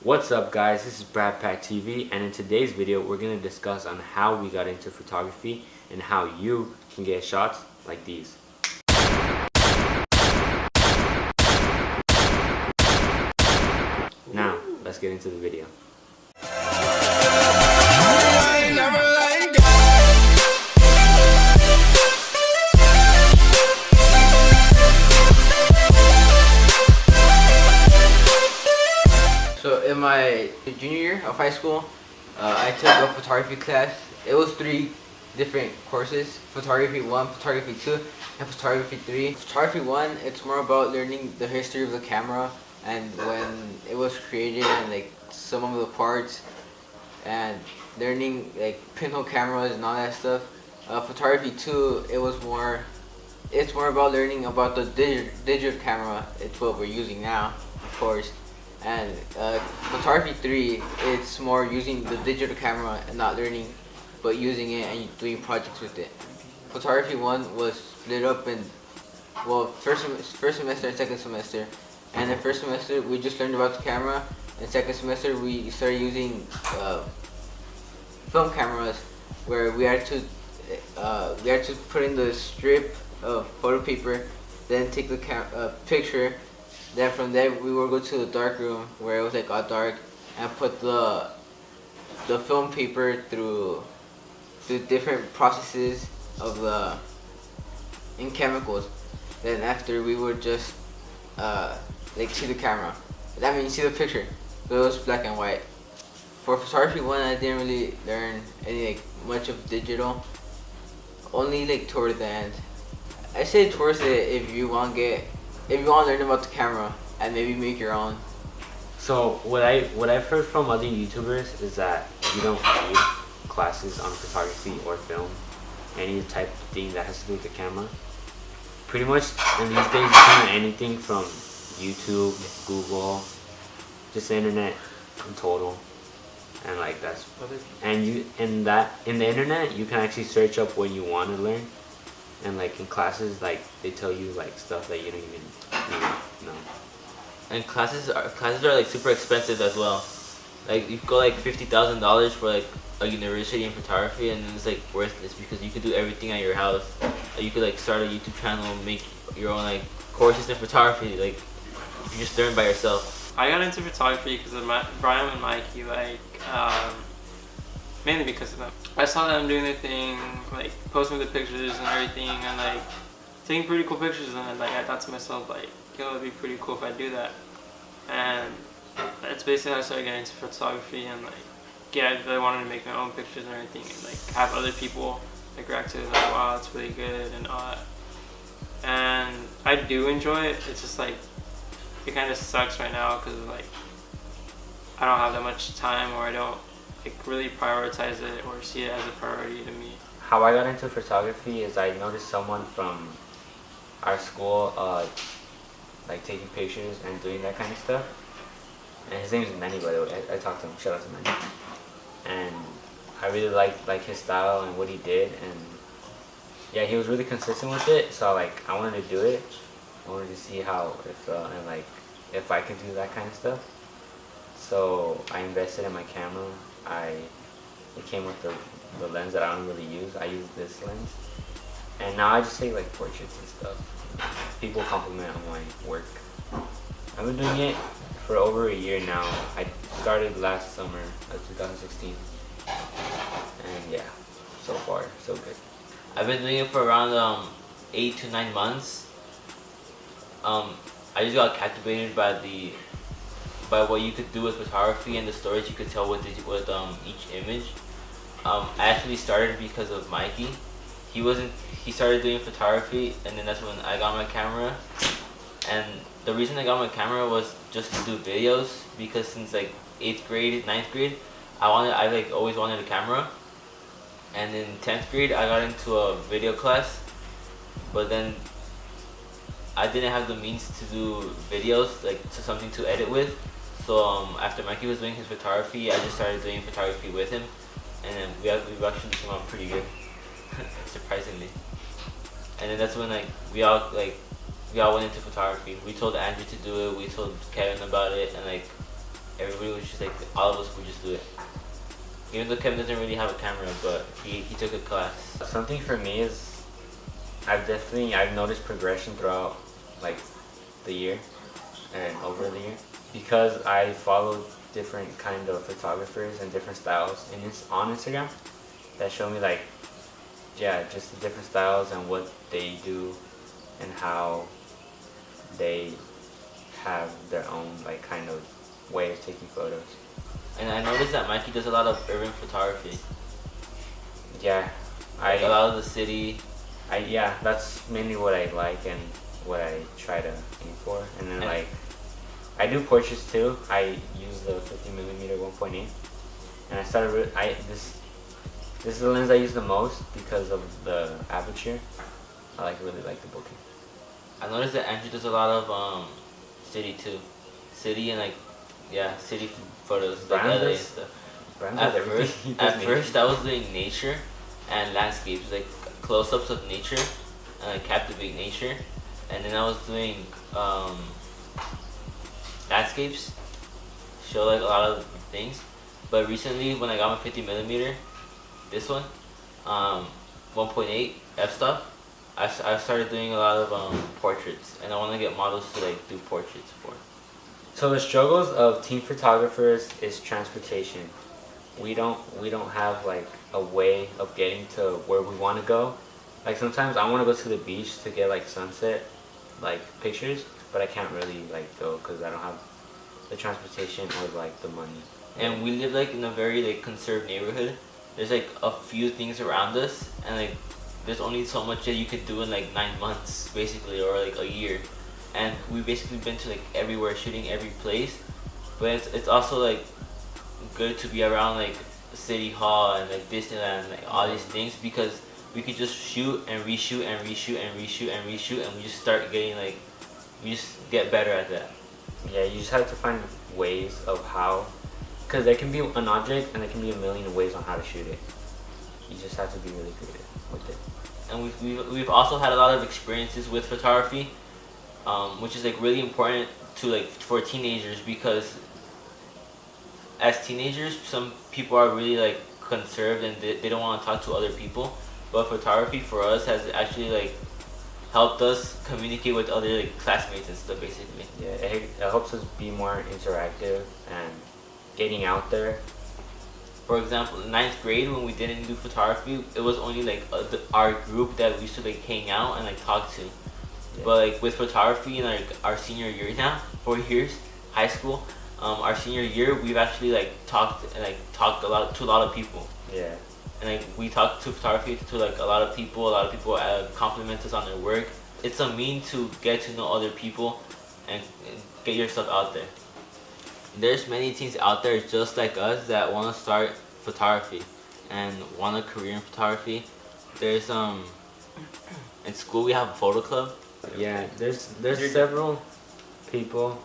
What's up guys, this is Bratpack TV, and in today's video we're going to discuss on how we got into photography and how you can get shots like these. Now, let's get into the video. So in my junior year of high school, I took a photography class. It was 3 different courses: photography 1, photography 2, and photography 3. Photography 1, it's more about learning the history of the camera and when it was created and like some of the parts, and learning like pinhole cameras and all that stuff. Photography 2, it's more about learning about the digital camera. It's what we're using now, of course. And photography 3, it's more using the digital camera and not learning, but using it and doing projects with it. Photography 1 was split up in, first semester and second semester. And the first semester we just learned about the camera, and second semester we started using film cameras, where we had to put in the strip of photo paper, then take the picture. Then from there we would go to the dark room where it was like all dark, and put the film paper through different processes of in chemicals. Then after we would just like see the camera. That means see the picture. So it was black and white. For photography 1, I didn't really learn any much of digital. Only toward the end. I say towards it if you want to learn about the camera and maybe make your own. So what I've heard from other YouTubers is that you don't need classes on photography or film, any type of thing that has to do with the camera. Pretty much in these days you can learn anything from YouTube, Google, just the internet in total. And that's in the internet you can actually search up what you want to learn. And in classes, they tell you stuff that you don't even know. And classes are super expensive as well. You go $50,000 for a university in photography, and then it's worthless because you could do everything at your house. You could start a YouTube channel, make your own courses in photography. You just learn by yourself. I got into photography because of Brian and Mikey, mainly because of them. I saw them doing their thing, posting the pictures and everything, and taking pretty cool pictures, and I thought to myself, it'd be pretty cool if I do that. And that's basically how I started getting into photography, and I really wanted to make my own pictures and everything, and have other people react to it, wow, it's really good and all that. And I do enjoy it. It's just it kind of sucks right now because I don't have that much time, or I don't really prioritize it or see it as a priority to me. How I got into photography is I noticed someone from our school taking pictures and doing that kind of stuff. And his name is Manny, by the way. I talked to him. Shout out to Manny. And I really liked his style and what he did, and yeah, he was really consistent with it. So I wanted to do it. I wanted to see how it felt and if I could do that kind of stuff. So I invested in my camera. It came with the lens that I don't really use. I use this lens, and now I just take portraits and stuff. People compliment on my work. I've been doing it for over a year now. I started last summer of 2016, and yeah, so far so good. I've been doing it for around 8 to 9 months. I just got captivated by what you could do with photography and the stories you could tell with each image. I actually started because of Mikey. He started doing photography, and then that's when I got my camera. And the reason I got my camera was just to do videos, because since 8th grade, 9th grade, I always wanted a camera. And in 10th grade I got into a video class, but then I didn't have the means to do videos, to something to edit with. So after Mikey was doing his photography, I just started doing photography with him, and then we've actually come out pretty good, surprisingly. And then that's when we all went into photography. We told Andrew to do it, we told Kevin about it, and everybody was just like, all of us would just do it. Even though Kevin doesn't really have a camera, but he took a class. Something for me is I've noticed progression throughout like the year and over the year because I follow different kind of photographers and different styles on Instagram that show me like just the different styles and what they do and how they have their own like kind of way of taking photos. And I noticed that Mikey does a lot of urban photography. Yeah, Like a lot of the city. That's mainly what I like and what I try to aim for. And then like I do portraits too. I use the 50mm 1.8, and I started. This is the lens I use the most because of the aperture. I really like the bokeh. I noticed that Andrew does a lot of city too, city and like city photos, like Brand LA and does- stuff. Brand At does everything. first, He does at nature. first I was doing nature and landscapes, like close-ups of nature and like captivate nature, and then I was doing landscapes, show like a lot of things. But recently, when I got my 50mm, this one, 1.8 f-stop, I started doing a lot of portraits, and I want to get models to like do portraits for. So the struggles of teen photographers is transportation. We don't have like a way of getting to where we want to go. Like sometimes I want to go to the beach to get like sunset like pictures, but I can't really like go because I don't have the transportation or like the money. And we live like in a very like conserved neighborhood. There's like a few things around us, and like there's only so much that you could do in like 9 months basically, or like a year. And we've basically been to like everywhere, shooting every place. But it's also like good to be around like City Hall and like Disneyland, like all these things, because we could just shoot and reshoot and reshoot and reshoot and reshoot, and we just start getting like, we just get better at that. Yeah, you just have to find ways of how, because there can be an object and there can be a million ways on how to shoot it. You just have to be really creative with it. And we've also had a lot of experiences with photography, which is like really important to like for teenagers, because as teenagers some people are really like conserved and they don't want to talk to other people, but photography for us has actually like helped us communicate with other like classmates and stuff basically. Yeah, it helps us be more interactive and getting out there. For example, 9th grade when we didn't do photography, it was only like our group that we used to like hang out and like talk to. Yeah. But like with photography in like our senior year now, 4 years, high school, our senior year, we've actually like talked a lot to a lot of people. Yeah. And like we talk to photography to like a lot of people compliment us on their work. It's a mean to get to know other people and get yourself out there. There's many teens out there just like us that want to start photography and want a career in photography. There's in school we have a photo club. Yeah, there's several people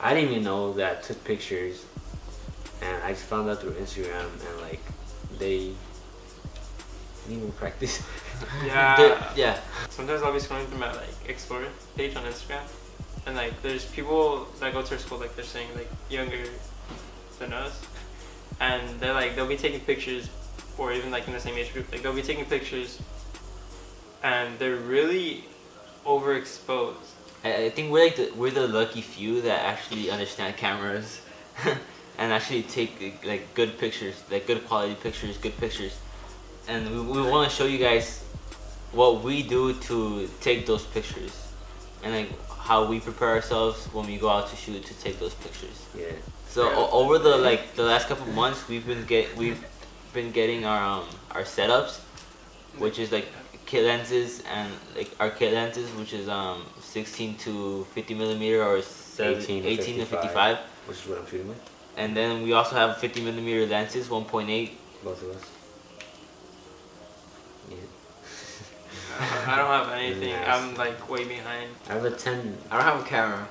I didn't even know that took pictures, and I just found out through Instagram, and like they need more practice. Yeah. Sometimes I'll be scrolling through my like explore page on Instagram, and like there's people that go to our school, like they're saying like younger than us, and they'll be taking pictures, or even like in the same age group, like they'll be taking pictures, and they're really overexposed. I think we're the lucky few that actually understand cameras and actually take like good pictures, like good quality pictures, good pictures. And we want to show you guys what we do to take those pictures, and like how we prepare ourselves when we go out to shoot to take those pictures. Yeah. So over the last couple months, we've been getting our setups, which is like kit lenses, and like our kit lenses, which is 16 to 50 millimeter or 18 to 55, which is what I'm shooting with. and then we also have 50 millimeter lenses, 1.8. Both of us. Yeah. I don't have anything. Nice. I'm like way behind. I have a 10. I don't have a camera.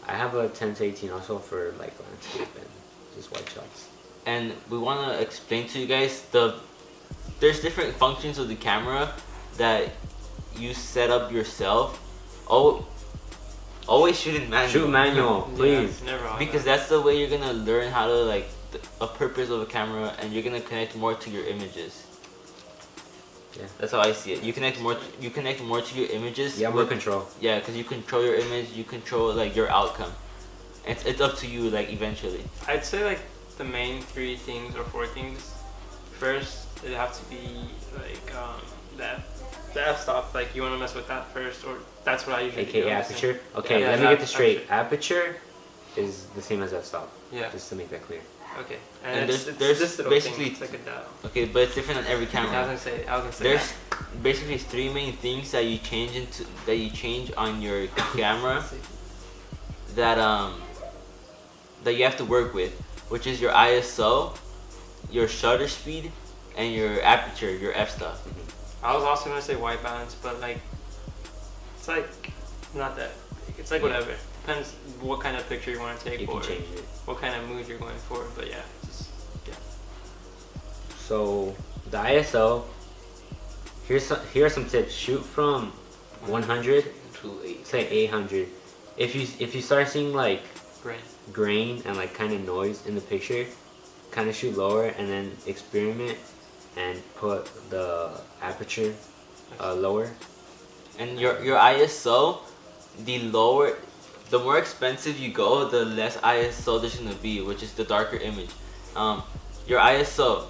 I have a 10 to 18 also for like landscape and just white shots. And we want to explain to you guys there's different functions of the camera that you set up yourself. Oh, Always shoot in manual. Shoot manual, please. Yeah, never on Because that. that's the way you're gonna learn how to like a purpose of a camera, and you're gonna connect more to your images. Yeah. That's how I see it. You connect more. You connect more to your images. Yeah, more control. Yeah, because you control your image. You control like your outcome. It's up to you like eventually. I'd say like the main 3 things or 4 things. First, it'd have to be like the f-stop. Like you want to mess with that first, or that's what I usually do. AKA aperture. Okay, Yeah, let me yeah, get this straight. Aperture is the same as f-stop. Yeah. Just to make that clear. Okay. And it's there's this little basically- thing. It's like a dial. Okay, but it's different on every I camera. was gonna say There's basically 3 main things that you change on your camera that you have to work with, which is your ISO, your shutter speed, and your aperture, your f-stop. I was also gonna say white balance, but like it's like not that. It's like whatever. Depends what kind of picture you want to take You or can change it. what kind of mood you're going for. But yeah, just So the ISO. Here are some tips. Shoot from 100 To 8. to 800. If you start seeing like brain. grain and like kind of noise in the picture, kind of shoot lower and then experiment and put the aperture lower. And your ISO, the more expensive you go, the less ISO there's gonna be, which is the darker image. Your ISO,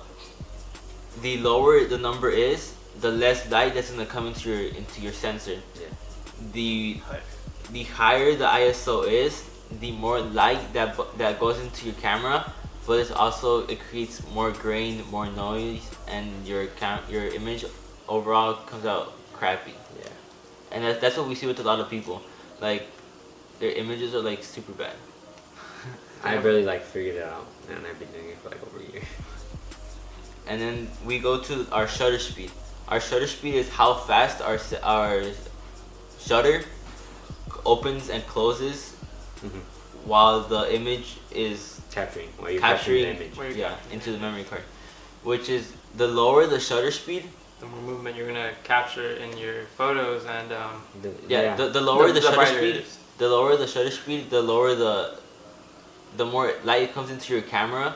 the lower the number is, the less light that's gonna come into your sensor. Yeah. The higher the ISO is, the more light that goes into your camera, but it creates more grain, more noise, and your image overall comes out crappy. Yeah. And that's what we see with a lot of people. Like their images are like super bad. I really like figured it out, and I've been doing it for like over a year. And then we go to our shutter speed. Our shutter speed is how fast our shutter opens and closes while the image is Capturing. While you're capturing the image. Where you're yeah capturing into the it. memory card, which is the lower the shutter speed. The more movement you're gonna capture in your photos and The lower the shutter brighter speed, it is. the lower the shutter speed, the lower the more light comes into your camera,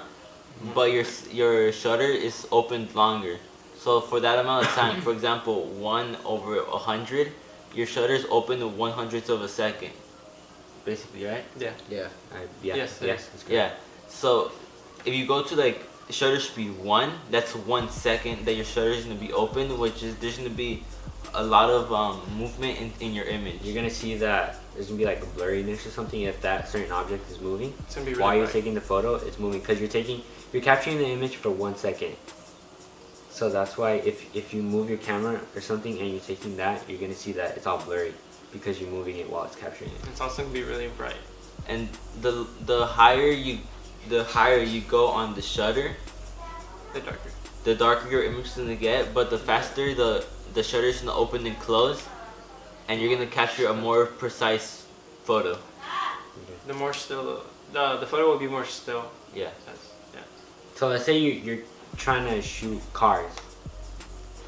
but your shutter is opened longer. So for that amount of time, for example, 1/100, your shutter is open 1/100th of a second, basically, right? Yeah. Yeah. Yeah. Yes, it Yes. is. That's Yeah. So if you go to like shutter speed 1, that's 1 second that your shutter is gonna be open, which is there's gonna be a lot of movement in your image. You're gonna see that there's gonna be like a blurriness or something if that certain object is moving. It's gonna be really While you're bright. taking the photo, it's moving because you're capturing the image for 1 second. So that's why if you move your camera or something and you're taking that, you're gonna see that it's all blurry because you're moving it while it's capturing it. It's also gonna be really bright. And the higher you go on the shutter, The darker. the darker your image is gonna get, but the faster the shutter is gonna open and close, and you're gonna capture a more precise photo. The more still, the photo will be more still. Yeah. Yeah. So let's say you're trying to shoot cars.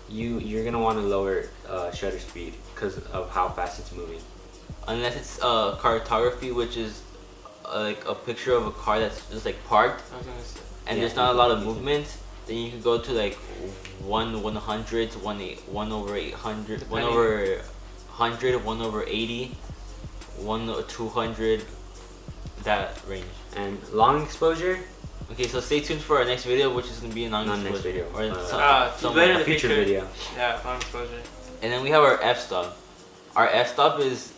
You're gonna want to lower shutter speed because of how fast it's moving. Unless it's cartography, which is like a picture of a car that's just like parked, I was gonna say. and Yeah, there's not a you lot can- of you can- movement, then you can go to like 1/100, 1/800, 1/100, 1/80, 1/200, that range. And long exposure, Okay, so stay tuned for our next video, which is gonna be a Not next video, or uh, later in a the future future. video. Yeah, long exposure. And then we have our f-stop. Our f-stop is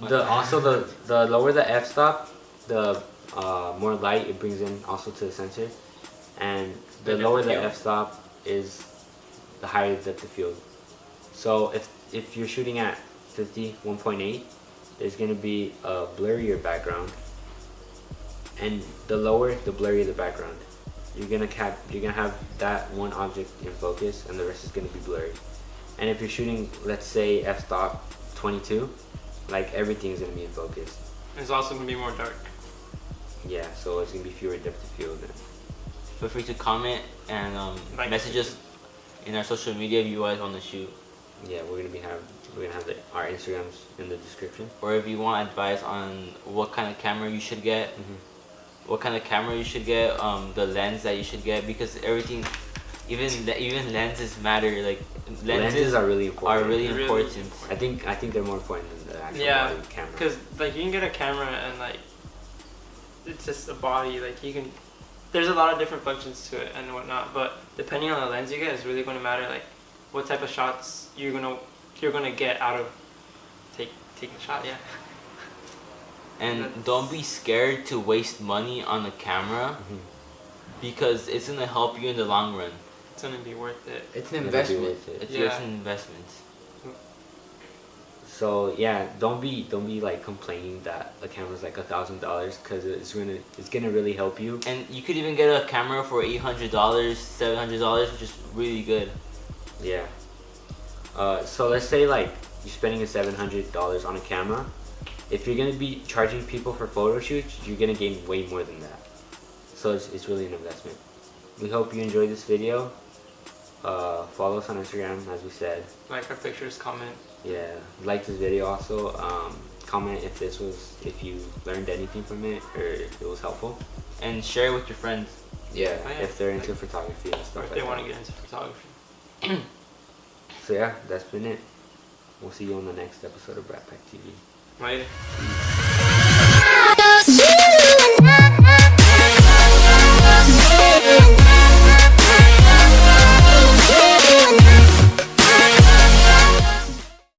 The lower the f-stop, the more light it brings in also to the sensor, and the The lower depth the of field. f-stop is, the higher the depth of field. So if you're shooting at 1.8, there's gonna be a blurrier background, and the lower, the blurrier the background. You're gonna have that one object in focus, and the rest is gonna be blurry. And if you're shooting, let's say f-stop 22, like everything's gonna be in focus. It's also gonna be more dark. Yeah, so it's gonna be fewer depth of field. Then. feel free to comment and Like- message us in our social media if you guys want to shoot. Yeah, we're gonna be We're gonna have our Instagrams in the description. Or if you want advice on what kind of camera you should get, what kind of camera you should get, the lens that you should get, because everything, even lenses matter. Like Lenses are really important. Are really Really important. I think they're more important than the actual Yeah, body camera. because like you can get a camera and like it's just a body. Like you can, there's a lot of different functions to it and whatnot. But depending on the lens you get, is really going to matter. Like what type of shots you're gonna get out of taking a shot. Yeah. And That's- don't be scared to waste money on a camera, because it's gonna help you in the long run. It's gonna be worth it. It's an It'll be investment. worth it. It's Yeah. just an investment. So yeah, don't be like complaining that a camera's like $1,000, because it's gonna really help you. And you could even get a camera for $800, $700, which is really good. Yeah. So let's say like you're spending $700 on a camera. If you're gonna be charging people for photo shoots, you're gonna gain way more than that. So it's really an investment. We hope you enjoyed this video. Follow us on Instagram, as we said. Like our pictures, comment. Yeah, like this video also. Comment if you learned anything from it or if it was helpful. And share it with your friends. Yeah, Oh, yeah. if they're into photography and Or stuff if like they want to that. get into photography. So yeah, that's been it. We'll see you on the next episode of Bratpack TV. Right?